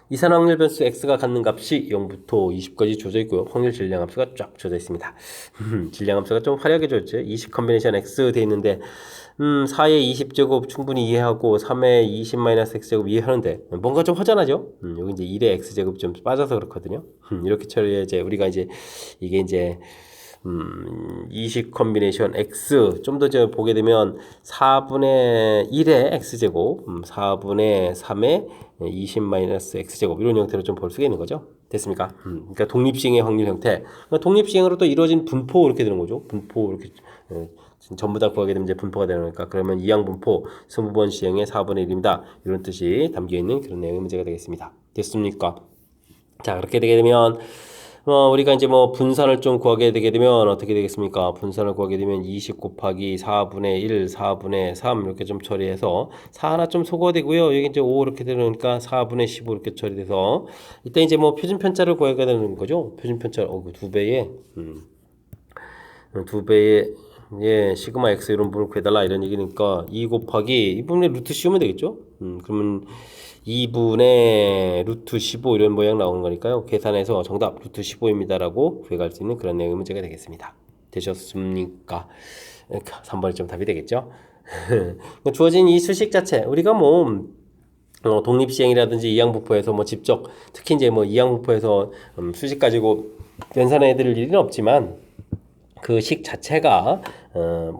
이산확률 변수 x가 갖는 값이 0부터 20까지 주어져 있고요. 확률 질량 함수가 쫙 주어져 있습니다. 질량 함수가 좀 화려하게 주어졌죠. 20 컨비네이션 x 돼 있는데 4의 20제곱 충분히 이해하고 3의 20-x제곱 이해하는데 뭔가 좀 허전하죠. 여기 이제 1의 x제곱 좀 빠져서 그렇거든요. 이렇게 처리해 이제 우리가 이제 이게 이제 20 컨비네이션 x 좀 더 보게 되면 4분의 1의 x제곱 4분의 3의 20-x제곱 이런 형태로 좀 볼 수가 있는 거죠. 됐습니까? 그러니까 독립시행의 확률 형태. 그러니까 독립시행으로 또 이루어진 분포 이렇게 되는 거죠. 분포 이렇게 전부 다 구하게 되면 이제 분포가 되는 거니까 그러면 이항분포 20번 시행의 4분의 1입니다. 이런 뜻이 담겨 있는 그런 내용의 문제가 되겠습니다. 됐습니까? 자 그렇게 되게 되면 우리가 이제 뭐 분산을 좀 구하게 되게 되면 어떻게 되겠습니까? 분산을 구하게 되면 20 곱하기 4분의 1, 4분의 3 이렇게 좀 처리해서 4 하나 좀 소거가 되고요. 여기 이제 5 이렇게 되니까 4분의 15 이렇게 처리돼서 이때 이제 뭐 표준 편차를 구해야 되는 거죠. 표준 편차 두 배의 예, 시그마 x 이런 부분을 구해달라 이런 얘기니까 2 곱하기 이 부분에 루트 씌우면 되겠죠. 그러면 2분의 루트 15 이런 모양 나오는 거니까요. 계산해서 정답 루트 15입니다라고 구해갈 수 있는 그런 내용의 문제가 되겠습니다. 되셨습니까? 3번이 좀 답이 되겠죠. 주어진 이 수식 자체 우리가 뭐 독립시행이라든지 이항분포에서 뭐 직접 특히 이제 뭐 이항분포에서 수식 가지고 연산해 드릴 일은 없지만 그 식 자체가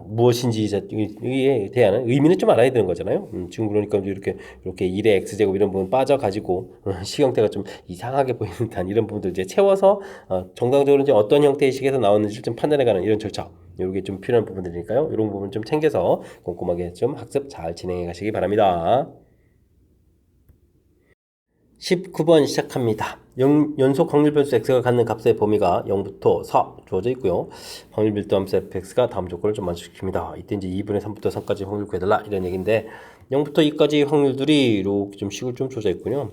무엇인지에 대한 의미는 좀 알아야 되는 거잖아요. 지금 그러니까 이렇게 1의 x제곱 이런 부분 빠져가지고 식 형태가 좀 이상하게 보이는 듯한 이런 부분들 이제 채워서 정상적으로 이제 어떤 형태의 식에서 나오는지 좀 판단해가는 이런 절차. 이게 좀 필요한 부분들이니까요. 이런 부분 좀 챙겨서 꼼꼼하게 좀 학습 잘 진행해 가시기 바랍니다. 19번 시작합니다. 연속 확률 변수 x가 갖는 값의 범위가 0부터 4 주어져 있고요. 확률 밀도 함수 fx가 다음 조건을 좀 만족시킵니다. 이때 이제 2분의 3부터 3까지 확률 구해달라 이런 얘기인데 0부터 2까지 확률들이 이렇게 좀 식으로 좀 주어져 있군요.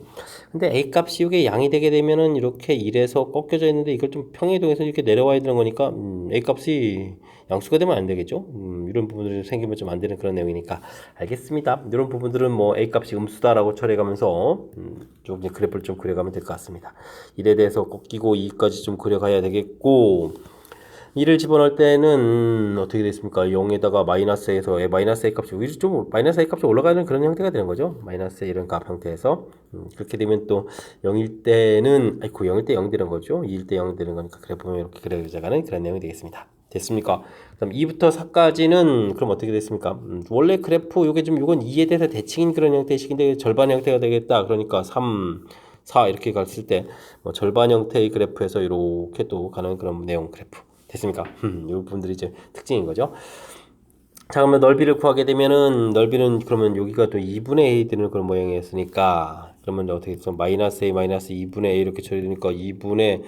근데 a 값이 이게 양이 되게 되면은 이렇게 1에서 꺾여져 있는데 이걸 좀 평행이동해서 이렇게 내려와야 되는 거니까 a 값이 양수가 되면 안 되겠죠. 이런 부분들이 생기면 좀 안 되는 그런 내용이니까 알겠습니다. 이런 부분들은 뭐 a 값이 음수다라고 처리해가면서 좀 이제 그래프를 좀 그려가면 될 것 같습니다. 1에 대해서 꺾이고 2까지 좀 그려가야 되겠고 1을 집어넣을 때는 어떻게 됐습니까? 0에다가 마이너스에서 마이너스 a 값이 오히려 좀 마이너스 a 값이 올라가는 그런 형태가 되는 거죠. 마이너스 이런 값 형태에서 그렇게 되면 또 0일 때는 0일 때 0 되는 거죠. 2일 때 0 되는 거니까 그래 보면 이렇게 그려져가는 그런 내용이 되겠습니다. 됐습니까? 그럼 2부터 4까지는 그럼 어떻게 됐습니까? 원래 그래프 이건 2에 대해서 대칭인 그런 형태의 식인데 절반 형태가 되겠다. 그러니까 3, 4 이렇게 갔을 때 절반 형태의 그래프에서 이렇게 또 가는 그런 내용 그래프. 됐습니까? 이 부분들이 이제 특징인 거죠. 자, 그러면 넓이를 구하게 되면은 넓이는 그러면 여기가 또 2분의 a 되는 그런 모양이었으니까 그러면 어떻게 해서 마이너스 a 마이너스 2분의 a 이렇게 처리되니까 2분의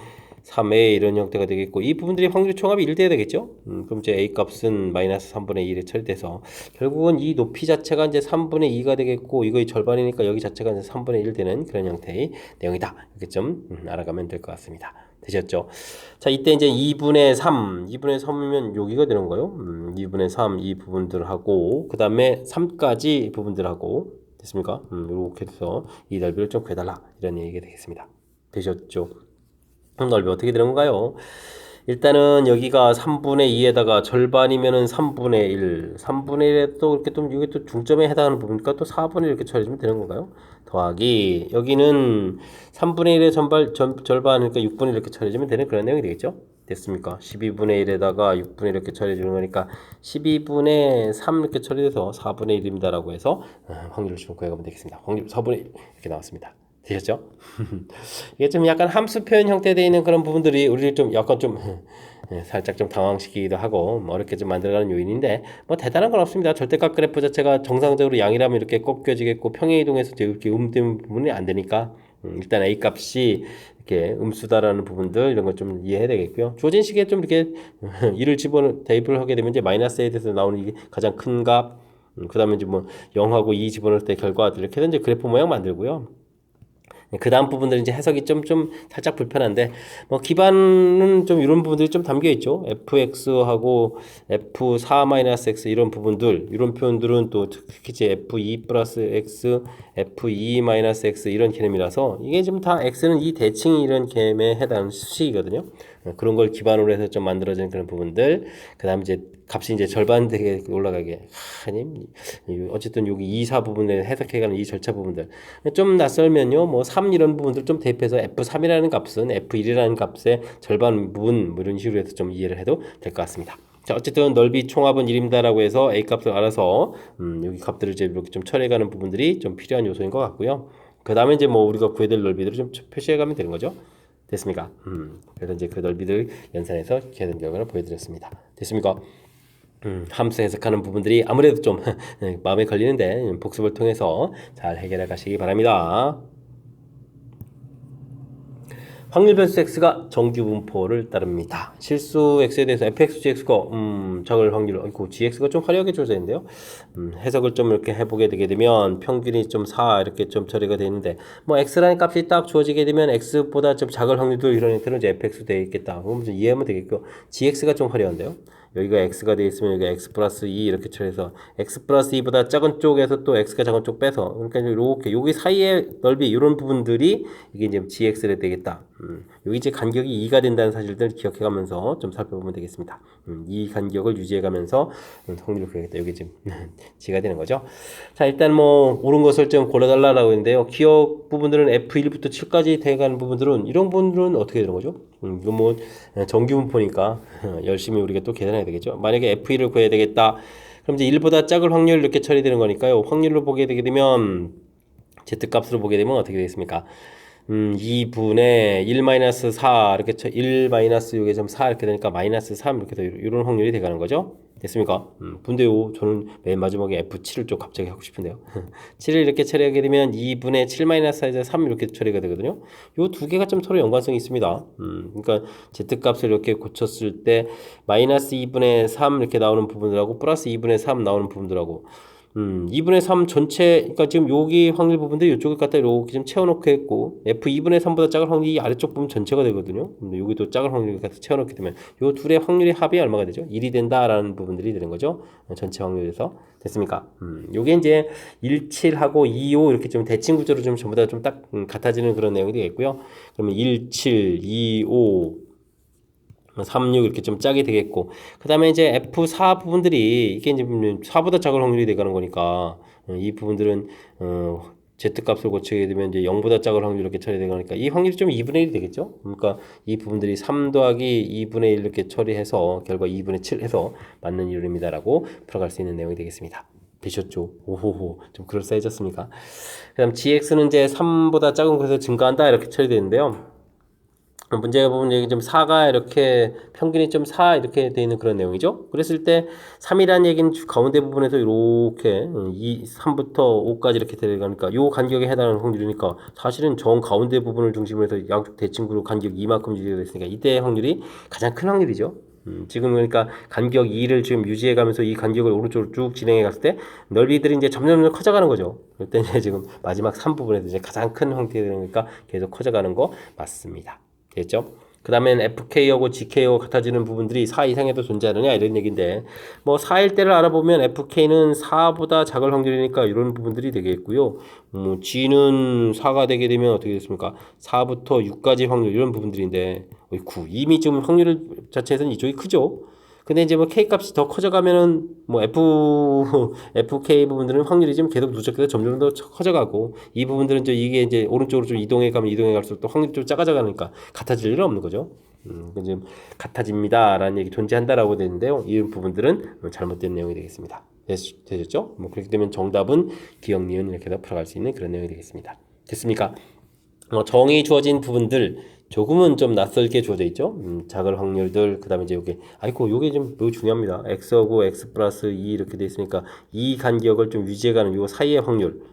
3a 이런 형태가 되겠고 이 부분들이 확률 총합이 1 돼야 되겠죠? 그럼 이제 a 값은 마이너스 3분의 1에 처리돼서 결국은 이 높이 자체가 이제 3분의 2가 되겠고 이거의 절반이니까 여기 자체가 이제 3분의 1 되는 그런 형태의 내용이다. 이렇게 좀 알아가면 될 것 같습니다. 되셨죠? 자, 이때 이제 2분의 3이면 여기가 되는 거예요. 2분의 3 이 부분들하고 그 다음에 3까지 부분들하고 됐습니까? 이렇게 해서 이 넓이를 좀 구해달라 이런 얘기가 되겠습니다. 되셨죠? 넓이 어떻게 되는 건가요? 일단은 여기가 3분의 2에다가 절반이면은 3분의 1, 3분의 1에 또 이렇게 또 이게 또 중점에 해당하는 부분이니까 또 4분의 1 이렇게 처리해주면 되는 건가요? 더하기 여기는 3분의 1의 절반 그러니까 6분의 1 이렇게 처리해주면 되는 그런 내용이 되겠죠? 됐습니까? 12분의 1에다가 6분의 1 이렇게 처리해주는 거니까 12분의 3 이렇게 처리해서 4분의 1입니다라고 해서 확률을 좀 구해가면 되겠습니다. 확률 4분의 1 이렇게 나왔습니다. 되셨죠? 이게 좀 약간 함수 표현 형태되어 있는 그런 부분들이 우리를 좀 약간 좀 살짝 좀 당황시키기도 하고 어렵게 좀 만들어가는 요인인데 뭐 대단한 건 없습니다. 절대값 그래프 자체가 정상적으로 양이라면 이렇게 꺾여지겠고 평행이동해서 이렇게 음되는 부분이 안 되니까 일단 a 값이 이렇게 음수다라는 부분들 이런 걸 좀 이해해야 되겠고요. 주어진 식에 좀 이렇게 1을 대입을 하게 되면 이제 마이너스 a에 대해서 나오는 이게 가장 큰 값, 그 다음에 이제 뭐 0하고 2 집어넣을 때 결과들 이렇게 해서 이제 그래프 모양 만들고요. 그 다음 부분들은 이제 해석이 좀 살짝 불편한데, 뭐, 기반은 좀 이런 부분들이 좀 담겨 있죠. fx하고 f4-x 이런 부분들, 이런 표현들은 또 특히 이제 f2 플러스 x, f2-x 이런 개념이라서, 이게 좀 다 x는 이 대칭 이런 개념에 해당하는 수식이거든요. 그런 걸 기반으로 해서 좀 만들어진 그런 부분들, 그 다음 이제 값이 이제 절반 되게 올라가게. 아니, 어쨌든 여기 2, 4 부분에 해석해가는 이 절차 부분들. 좀 낯설면요, 뭐 3 이런 부분들 좀 대입해서 F3이라는 값은 F1이라는 값의 절반 부분, 뭐 이런 식으로 해서 좀 이해를 해도 될 것 같습니다. 자, 어쨌든 넓이 총합은 1입니다라고 해서 A 값을 알아서, 여기 값들을 이제 이렇게 좀 처리해가는 부분들이 좀 필요한 요소인 것 같고요. 그 다음에 이제 뭐 우리가 구해야 될 넓이들을 좀 표시해가면 되는 거죠. 됐습니까? 그래서 이제 그 넓이들 연산해서 계산 결과를 보여드렸습니다. 됐습니까? 함수 해석하는 부분들이 아무래도 좀 마음에 걸리는데 복습을 통해서 잘 해결해 가시기 바랍니다. 확률 변수 x가 정규 분포를 따릅니다. 실수 x에 대해서 fx, gx가 작을 확률, gx가 좀 화려하게 주어져 있는데요. 해석을 좀 이렇게 해보게 되게 되면 평균이 좀 4 이렇게 좀 처리가 되는데 뭐 x라는 값이 딱 주어지게 되면 x보다 좀 작을 확률도 이런 형태는 이제 fx 되어 있겠다. 그럼 좀 이해하면 되겠고 gx가 좀 화려한데요. 여기가 x가 되어 있으면 여기가 x 플러스 2 이렇게 처리해서 x 플러스 2보다 작은 쪽에서 또 x가 작은 쪽 빼서 그러니까 이렇게 여기 사이의 넓이 이런 부분들이 이게 이제 gx가 되겠다. 여기 이제 간격이 2가 된다는 사실들 기억해가면서 좀 살펴보면 되겠습니다. 이 간격을 유지해가면서 확률을 구해야겠다. 여기 지금 G가 되는 거죠. 자, 일단 뭐 옳은 것을 좀 골라달라고 했는데요. 기억 부분들은 F1부터 7까지 돼가는 부분들은 이런 부분들은 어떻게 되는 거죠? 이건 뭐 정규분포니까 열심히 우리가 또 계산해야 되겠죠. 만약에 F1을 구해야 되겠다. 그럼 이제 1보다 작을 확률 이렇게 처리되는 거니까요. 확률로 보게 되게 되면 Z값으로 보게 되면 어떻게 되겠습니까? 2분의 1-4 이렇게 1 마이너스 요게 좀 4 이렇게 되니까 마이너스 3 이렇게 이런 확률이 돼가는 거죠. 됐습니까? 근데요, 저는 맨 마지막에 F7을 좀 갑자기 하고 싶은데요. 7을 이렇게 처리하게 되면 2분의 7-4에서 3 이렇게 처리가 되거든요. 요 두 개가 좀 서로 연관성이 있습니다. 그러니까 Z값을 이렇게 고쳤을 때 마이너스 2분의 3 이렇게 나오는 부분들하고 플러스 2분의 3 나오는 부분들하고 2분의 3 전체, 그러니까 지금 여기 확률 부분들 이쪽을 갖다 이렇게 좀 채워놓게 했고, F 2분의 3보다 작은 확률이 이 아래쪽 부분 전체가 되거든요. 근데 여기도 작은 확률을 갖다 채워놓게 되면, 요 둘의 확률의 합이 얼마가 되죠? 1이 된다라는 부분들이 되는 거죠. 전체 확률에서. 됐습니까? 요게 이제 17하고 25 이렇게 좀 대칭 구조로 좀 전부 다 좀 딱 같아지는 그런 내용이 되겠고요. 그러면 17, 25, 36 이렇게 좀 짜게 되겠고, 그 다음에 이제 F4 부분들이 이게 이제 4보다 작은 확률이 되가는 거니까 이 부분들은 Z값을 고치게 되면 이제 0보다 작은 확률 이렇게 처리되니까 이 확률이 좀 2분의 1이 되겠죠. 그러니까 이 부분들이 3 더하기 2분의 1 이렇게 처리해서 결과 2분의 7 해서 맞는 이론입니다라고 풀어갈 수 있는 내용이 되겠습니다. 되셨죠? 오호호, 좀 그럴싸해졌습니까? 그 다음 GX는 이제 3보다 작은 것에서 증가한다 이렇게 처리되는데요. 문제가 보면 여기 좀 4가 이렇게 평균이 좀 4 이렇게 되어 있는 그런 내용이죠. 그랬을 때 3이라는 얘기는 가운데 부분에서 이렇게 3부터 5까지 이렇게 들어가니까 요 간격에 해당하는 확률이니까 사실은 정 가운데 부분을 중심으로 해서 양쪽 대칭구로 간격 이만큼 유지가 됐으니까 이때의 확률이 가장 큰 확률이죠. 지금 그러니까 간격 2를 지금 유지해 가면서 이 간격을 오른쪽으로 쭉 진행해 갔을 때 넓이들이 이제 점점 커져가는 거죠. 그때 이제 지금 마지막 3 부분에서 이제 가장 큰 형태가 되니까 계속 커져가는 거 맞습니다. 됐죠? 그 다음엔 FK하고 GK하고 같아지는 부분들이 4 이상에도 존재하느냐 이런 얘기인데 뭐 4일 때를 알아보면 FK는 4보다 작을 확률이니까 이런 부분들이 되겠고요. G는 4가 되게 되면 어떻게 됐습니까? 4부터 6까지 확률 이런 부분들인데 9 이미 좀 확률 자체에서는 이쪽이 크죠. 근데 이제 뭐 K 값이 더 커져가면은 뭐 FK 부분들은 확률이 좀 계속 누적해서 점점 더 커져가고 이 부분들은 이게 이제 오른쪽으로 좀 이동해 갈수록 또 확률이 좀 작아져 가니까 같아질 일은 없는 거죠. 지금 같아집니다라는 얘기 존재한다라고 되는데요. 이 부분들은 잘못된 내용이 되겠습니다. 되셨죠? 뭐 그렇게 되면 정답은 기억, 니은 이렇게 다 풀어갈 수 있는 그런 내용이 되겠습니다. 됐습니까? 정의 주어진 부분들 조금은 좀 낯설게 주어져 있죠. 작을 확률들 그다음에 이제 요게 요게 좀 매우 중요합니다. x하고 x 플러스 2 이렇게 돼 있으니까 이 간격을 좀 유지해가는 요 사이의 확률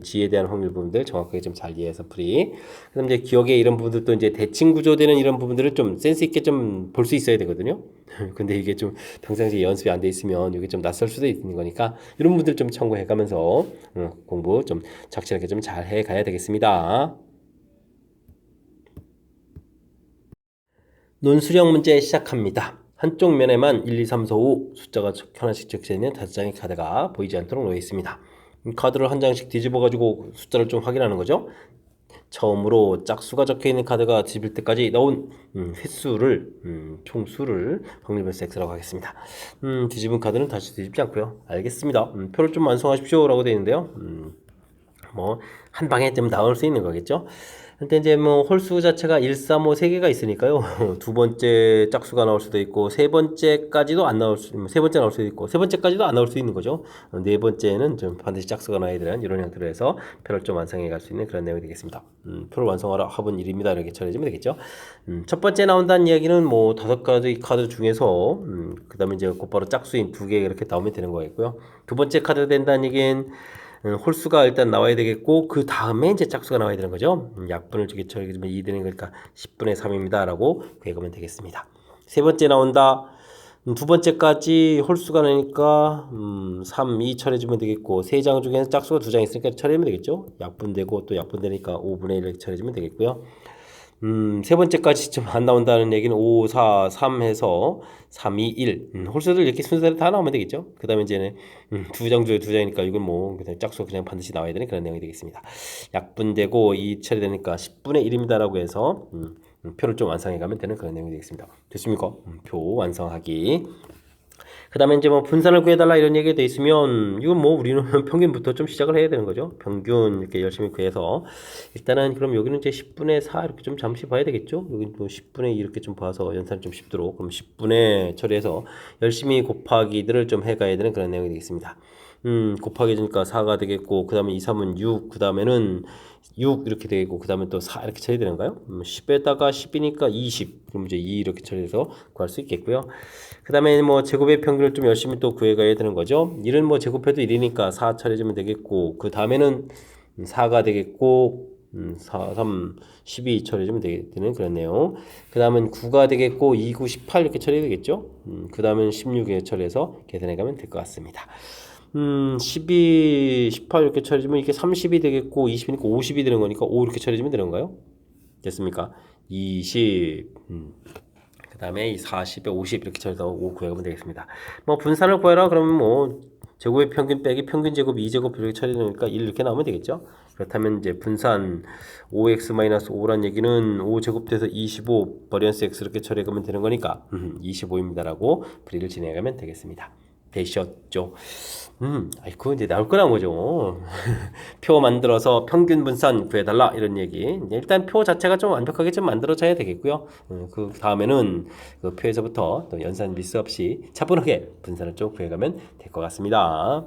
g에 대한 확률 부분들 정확하게 좀 잘 이해해서 풀이. 그다음 이제 기억에 이런 부분들도 이제 대칭 구조되는 이런 부분들을 좀 센스 있게 좀 볼 수 있어야 되거든요. 근데 이게 좀 평상시에 연습이 안 돼 있으면 이게 좀 낯설 수도 있는 거니까 이런 부분들 좀 참고해 가면서 공부 좀 착실하게 좀 잘 해 가야 되겠습니다. 논술형 문제 시작합니다. 한쪽 면에만 1, 2, 3, 4, 5 숫자가 하나씩 적혀 있는 5장의 카드가 보이지 않도록 놓여 있습니다. 카드를 한 장씩 뒤집어 가지고 숫자를 좀 확인하는 거죠. 처음으로 짝수가 적혀 있는 카드가 뒤집을 때까지 넣은 횟수를 총수를 확률별수 X라고 하겠습니다. 뒤집은 카드는 다시 뒤집지 않고요. 알겠습니다. 표를 좀 완성하십시오 라고 되어 있는데요. 뭐 한 방에 좀 나올 수 있는 거겠죠. 근데 이제 뭐 홀수 자체가 1, 3, 5 세 개가 있으니까요. 두 번째 짝수가 나올 수도 있고 세 번째까지도 안 나올 세 번째 나올 수도 있고 세 번째까지도 안 나올 수 있는 거죠. 네 번째는 좀 반드시 짝수가 나와야 되는 이런 형태로 해서 표를 좀 완성해 갈 수 있는 그런 내용이 되겠습니다. 표를 완성하라 합은 1입니다. 이렇게 처리해주면 되겠죠. 첫 번째 나온다는 이야기는 뭐 5가지 카드 중에서 그다음에 이제 곧바로 짝수인 2개 이렇게 나오면 되는 거겠고요. 두 번째 카드 된다는 얘기는 홀수가 일단 나와야 되겠고 그 다음에 이제 짝수가 나와야 되는 거죠. 약분을 저기 처리해주면 2 되는 거니까 10분의 3입니다 라고 구해가면 되겠습니다. 세 번째 나온다. 두 번째까지 홀수가 나니까 3, 2 처리해주면 되겠고 세 장 중에는 짝수가 2장 있으니까 처리하면 되겠죠. 약분되고 또 약분되니까 5분의 1 이렇게 처리해주면 되겠고요. 세 번째까지 좀 안 나온다는 얘기는 5, 4, 3 해서 3, 2, 1. 홀수들 이렇게 순서대로 다 나오면 되겠죠. 그 다음에 이제는 두 장 중에 2장이니까 이건 뭐 그냥 짝수 그냥 반드시 나와야 되는 그런 내용이 되겠습니다. 약분되고 2 처리되니까 10분의 1입니다 라고 해서 표를 좀 완성해 가면 되는 그런 내용이 되겠습니다. 됐습니까? 표 완성하기. 그 다음에 이제 뭐 분산을 구해달라 이런 얘기가 돼 있으면 이건 뭐 우리는 평균부터 좀 시작을 해야 되는 거죠. 평균 이렇게 열심히 구해서 일단은 그럼 여기는 이제 10분의 4 이렇게 좀 잠시 봐야 되겠죠. 여기 뭐 10분의 2 이렇게 좀 봐서 연산을 좀 쉽도록 그럼 10분의 처리해서 열심히 곱하기들을 좀 해가야 되는 그런 내용이 되겠습니다. 곱하기 해주니까 4가 되겠고 그 다음에 2, 3은 6, 그 다음에는 6 이렇게 되겠고 그 다음에 또 4 이렇게 처리되는가요? 10에다가 10이니까 20 그럼 이제 2 이렇게 처리해서 구할 수 있겠고요. 그 다음에 뭐 제곱의 평균을 좀 열심히 또 구해가야 되는 거죠. 1은 뭐 제곱해도 1이니까 4 처리해주면 되겠고 그 다음에는 4가 되겠고 4, 3, 12 처리해주면 되는 그런 내용. 그 다음은 9가 되겠고 2, 9, 18 이렇게 처리되겠죠. 그 다음은 16에 처리해서 계산해 가면 될 것 같습니다. 12, 18 이렇게 처리해주면 이게 30이 되겠고 20이니까 50이 되는 거니까 5 이렇게 처리해주면 되는 건가요? 됐습니까? 20, 그 다음에 이 40에 50 이렇게 처리해서 5 구해가면 되겠습니다. 뭐 분산을 구해라 그러면 뭐 제곱의 평균 빼기 평균 제곱 2제곱 이렇게 처리되니까 1 이렇게 나오면 되겠죠. 그렇다면 이제 분산 5x-5란 얘기는 5제곱 돼서 25 버리언스 x 이렇게 처리해가면 되는 거니까 25입니다라고 풀이를 진행하면 되겠습니다. 되셨죠? 아이고 이제 나올 거란 거죠. 표 만들어서 평균 분산 구해달라 이런 얘기. 일단 표 자체가 좀 완벽하게 좀 만들어져야 되겠고요. 그 다음에는 그 표에서부터 또 연산 미스 없이 차분하게 분산을 좀 구해가면 될 것 같습니다.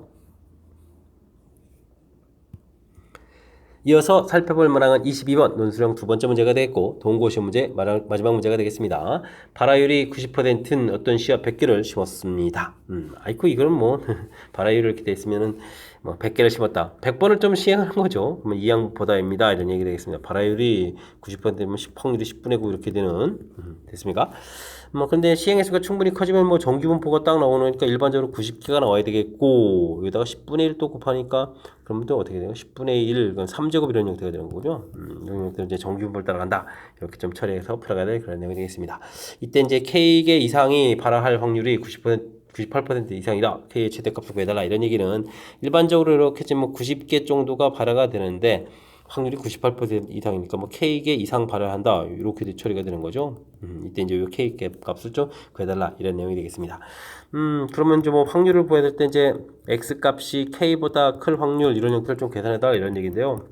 이어서 살펴볼 문항은 22번 논술형 두 번째 문제가 되겠고 동고시험 문제 마지막 문제가 되겠습니다. 발화율이 90%는 어떤 씨앗 100개를 심었습니다. 아이고 이거는 뭐 발화율이 이렇게 돼 있으면은 뭐 100개를 심었다. 100번을 좀 시행하는 거죠. 그러면 이항보다입니다. 이런 얘기 되겠습니다. 발화율이 90%면 확률이 10분의 9 이렇게 되는 됐습니까? 뭐 근데 시행 횟수가 충분히 커지면 뭐 정규분포가 딱 나오니까 일반적으로 90개가 나와야 되겠고 여기다가 10분의 1 또 곱하니까 그러면 또 어떻게 돼요? 10분의 1 그건 3제곱 이런 형태가 되는 거군요. 이런 형태로 이제 정규분포를 따라간다. 이렇게 좀 처리해서 풀어가야 될 그런 내용이 되겠습니다. 이때 이제 K개 이상이 발화할 확률이 98% 이상이다. K의 최대값을 구해달라. 이런 얘기는 일반적으로 이렇게 지금 뭐 90개 정도가 발화가 되는데 확률이 98% 이상이니까 뭐 K개 이상 발화한다. 이렇게 처리가 되는 거죠. 이때 이제 이 K 값을 좀 구해달라. 이런 내용이 되겠습니다. 그러면 이제 뭐 확률을 구해야 될 때 이제 X 값이 K보다 클 확률 이런 형태를 좀 계산해달라. 이런 얘기인데요.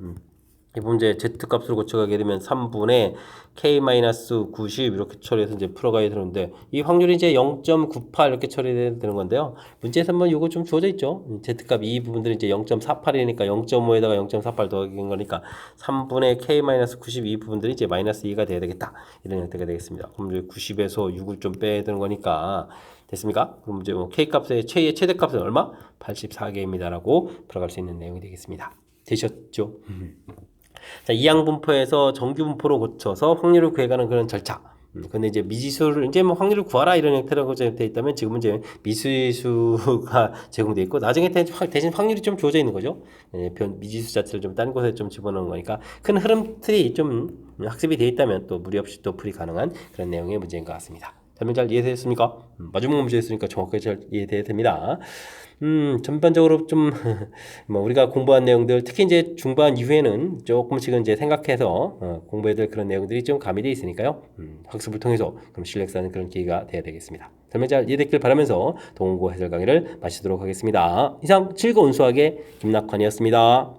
이 문제 Z 값으로 고쳐가게 되면 3분의 K-90 이렇게 처리해서 이제 풀어가야 되는데 이 확률이 이제 0.98 이렇게 처리되는 건데요. 문제에서 한번 요거 좀 주어져 있죠. Z값 이 부분들이 이제 0.48이니까 0.5에다가 0.48 더하기인 거니까 3분의 K-90 이 부분들이 이제 마이너스 2가 돼야 되겠다. 이런 형태가 되겠습니다. 그럼 이제 90에서 6을 좀 빼야 되는 거니까 됐습니까? 그럼 이제 뭐 K값의 최대값은 얼마? 84개입니다라고 풀어갈 수 있는 내용이 되겠습니다. 되셨죠? 자, 이항분포에서 정규분포로 고쳐서 확률을 구해가는 그런 절차. 근데 이제 미지수를 이제 뭐 확률을 구하라 이런 형태라고 되어 있다면 지금은 이제 미지수가 제공되어 있고 나중에 대신 확률이 좀 주어져 있는 거죠. 미지수 자체를 좀 다른 곳에 좀 집어넣은 거니까 큰 흐름 틀이 좀 학습이 되어 있다면 또 무리 없이 또 풀이 가능한 그런 내용의 문제인 것 같습니다. 설명 잘 이해되셨습니까? 마지막 문제였으니까 정확하게 잘 이해돼야 됩니다. 전반적으로 좀, 뭐, 우리가 공부한 내용들, 특히 이제 중반 이후에는 조금씩은 이제 생각해서, 공부해야 될 그런 내용들이 좀 가미되어 있으니까요. 학습을 통해서 그럼 실력 쌓는 그런 기회가 돼야 되겠습니다. 설명 잘 이해됐길 바라면서 동고 해설 강의를 마치도록 하겠습니다. 이상 즐거운 수학의 김낙환이었습니다.